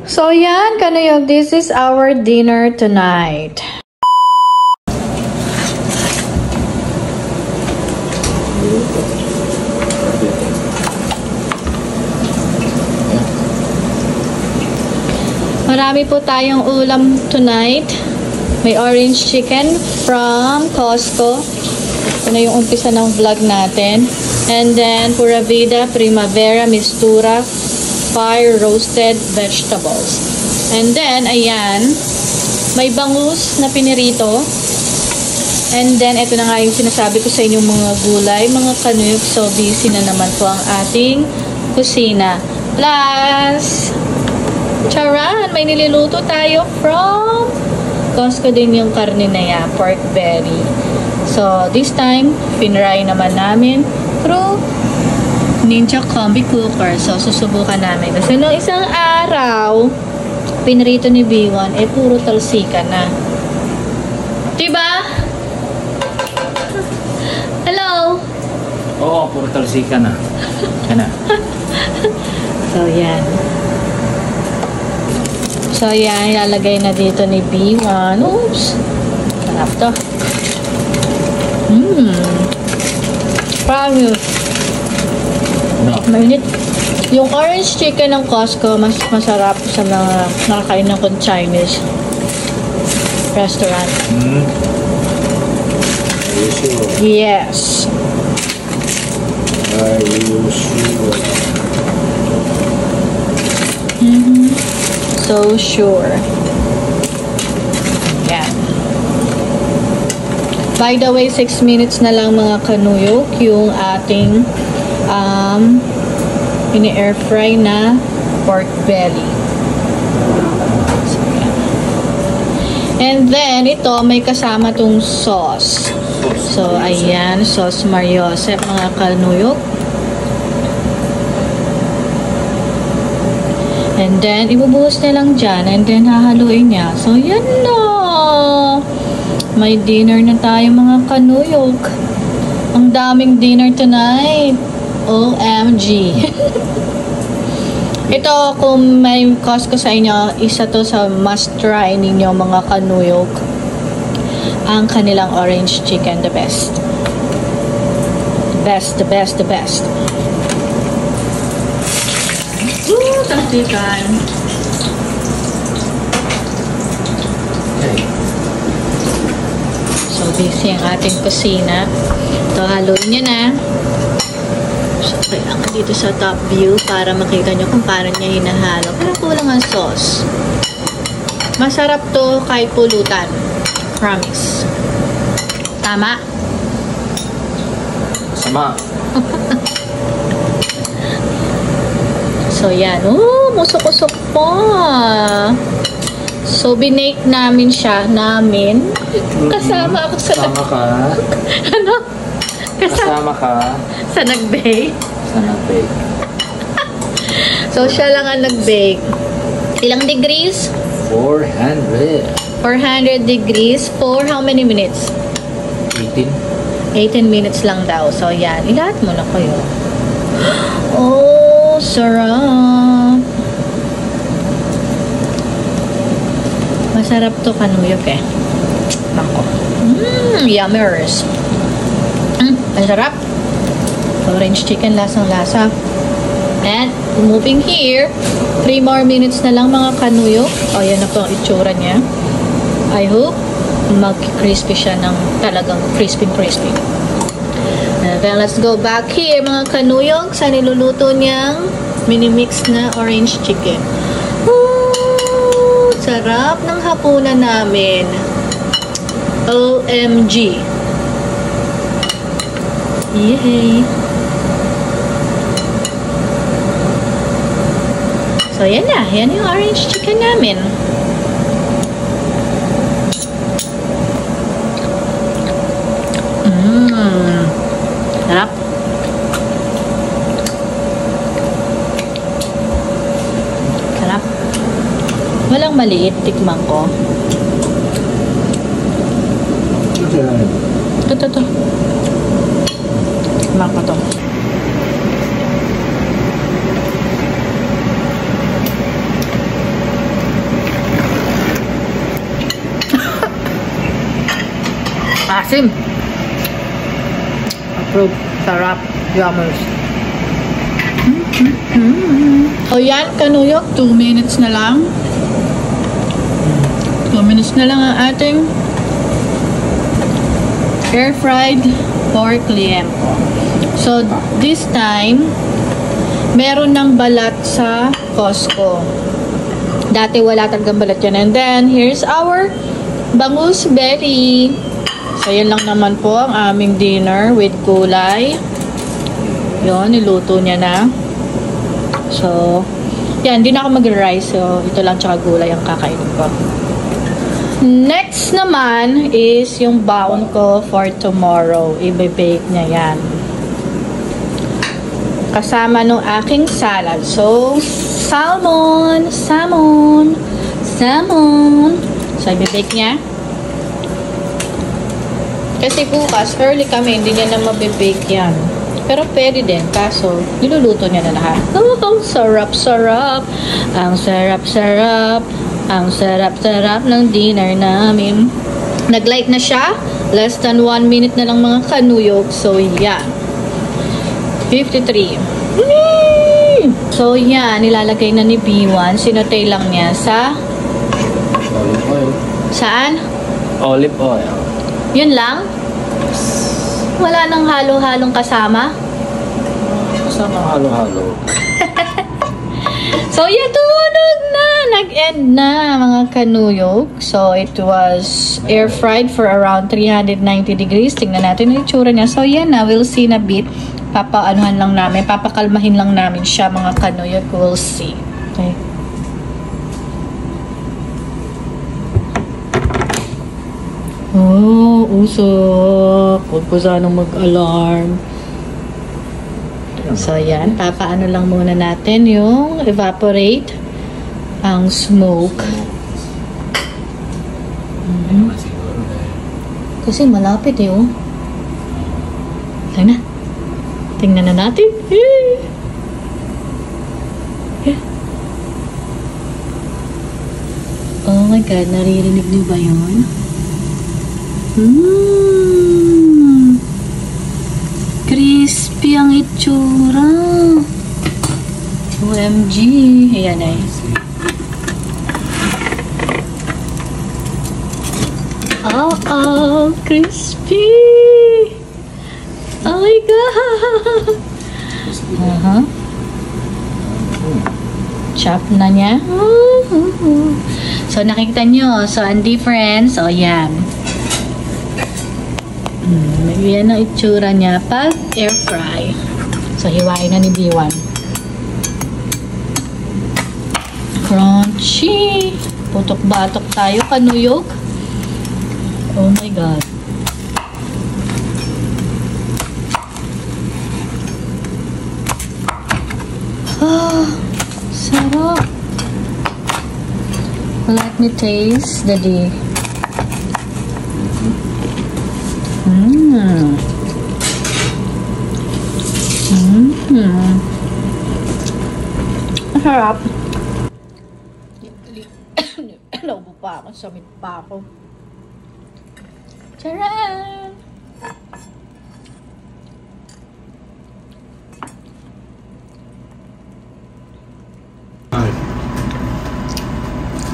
So yan, kanuyog, this is our dinner tonight. Marami po tayong ulam tonight. May orange chicken from Costco. Ito na yung umpisa ng vlog natin. And then, Pura Vida Primavera Mistura Fire Roasted Vegetables. And then, ayan, may bangus na pinirito. And then, ito na nga yung sinasabi ko sa inyong mga gulay, mga kanuyog. So, busy na naman po ang ating kusina. Plus, charan, may niluluto tayo from Costco din yung karne na yan, pork belly. So, this time, pinry naman namin through Ninja Combi Cooker. So, susubukan namin. Kasi nung isang araw, pinrito ni B1, puro talsika na. Diba? Hello? Oo, puro talsika na. Yan na. So, yan. So, yan. Ilalagay na dito ni B1. Oops. Sarap to. Promise. No. Mainit. Yung orange chicken ng Costco, mas masarap sa mga nakakain ng Chinese restaurant. Are you sure? Yes. Are you sure? So sure. Yan. By the way, 6 minutes na lang mga kanuyok yung ating ini-air fry na pork belly. So, yan. And then, ito may kasama tong sauce. So, ayan, sauce Mariosep mga kanuyok. And then, ibubuhos na lang dyan. And then, hahaluin niya. So, yan na. May dinner na tayo mga kanuyok. Ang daming dinner tonight. OMG. Ito, kung may Costco sa inyo, isa to sa must try ninyo mga kanuyok. Ang kanilang orange chicken, the best. The best. Tantikan. Okay. So, busy ang ating kusina. Ito, haluin nyo na. So, kaya ka dito sa top view para makita nyo kung paano niya hinahalo. Pero kulang ang sauce. Masarap to kahit pulutan. Promise. Tama? Sama. So, yan. Oh, musok-usok pa. So, binake namin siya. Kasama ako sa... Kasama ka. Ano? Kasama ka. Sa nag-bake. Sa nag-bake. So, siya lang ang nag-bake. Ilang degrees? 400. 400 degrees for how many minutes? 18. 18 minutes lang daw. So, yan. Ilahat mo na kayo. Oh, sarap. Masarap to kanuyok eh. Nako. Yummers. Ang sarap. Orange chicken, lasang-lasa. And, moving here, 3 more minutes na lang mga kanuyok. O, yan na po ang itsura niya. I hope mag-crispy siya ng talagang crispy. And then, let's go back here mga kanuyok sa niluluto niyang mini-mix na orange chicken. Ooh, sarap ng hapunan namin. OMG. Yay! So, yan na. Yan yung orange chicken namin. Sarap. Sarap. Walang maliit. Tikman ko. Ito. Tikman ko to. Asim. Approve. Sarap. Yummers. O yan, kanuyok. 2 minutes na lang. 2 minutes na lang ang ating air-fried pork liempo. So, this time, meron ng balat sa Costco. Dati wala talagang balat yan. And then, here's our bangus berry. So, yan lang naman po ang aming dinner with gulay. Yun, niluto niya na. So, yan, hindi na ako mag-rice. So, ito lang tsaka gulay ang kakainin ko. Next naman is yung baon ko for tomorrow. Ibe-bake niya yan. Kasama nung aking salad. So, salmon. So, ibe-bake niya. Kasi bukas, early kami, hindi niya na mabe-bake yan. Pero pwede din, kaso niluluto niya na lahat. Oh, sarap. Ang sarap. Ang sarap ng dinner namin. Nag-light na siya. Less than 1 minute na lang mga kanuyok. So, yan. 53. So, yan. Nilalagay na ni B1. Sinotay lang niya sa... Olive oil. Saan? Olive oil. Yun lang? Wala nang halo-halong kasama? Kasama halo-halo. So, yan, tumunog na. Nag-end na, mga kanuyok. So, it was air-fried for around 390 degrees. Tingnan natin yung itsura niya. So, yan na. We'll see in a bit. Papakalmahin lang namin siya, mga kanuyok. We'll see. Okay. Oh, usok. Huwag po sanang mag-alarm. So, yan. Papaano lang muna natin yung evaporate ang smoke. Kasi malapit eh, oh. Tingnan na. Tingnan na natin. Oh my God, naririnig niyo ba yun? Crispy ang itsura. OMG. Ayan ay. Oh, crispy. Oh my God. Chop na niya. So, nakikita nyo. So, ang difference. O, yan. Yan ang itsura niya pag air fry. So, hiwain na ni B1. Crunchy. Putok-batok tayo, kanuyok. Oh my God. Ah, sarap. Let me taste the D. Masarap. Naubo pa ako. Samit pa ako. Charan!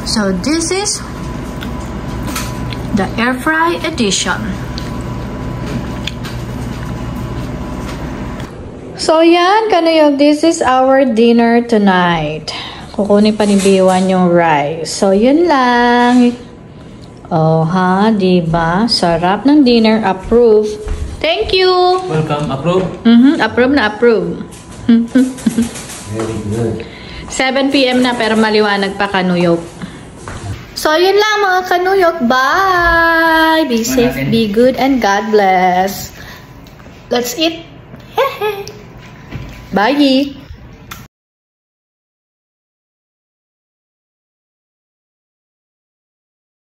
So this is the air fry edition. So yan, kanuyog, this is our dinner tonight. Kukunin pa ni B1 yung rice. So yun lang. Oh ha, diba? Sarap ng dinner. Approve. Thank you. Welcome. Approve? Approve na approve. Very good. 7 PM na pero maliwanag pa, kanuyok. So yun lang mga kanuyok. Bye! Be safe, be good, and God bless. Let's eat. Bye!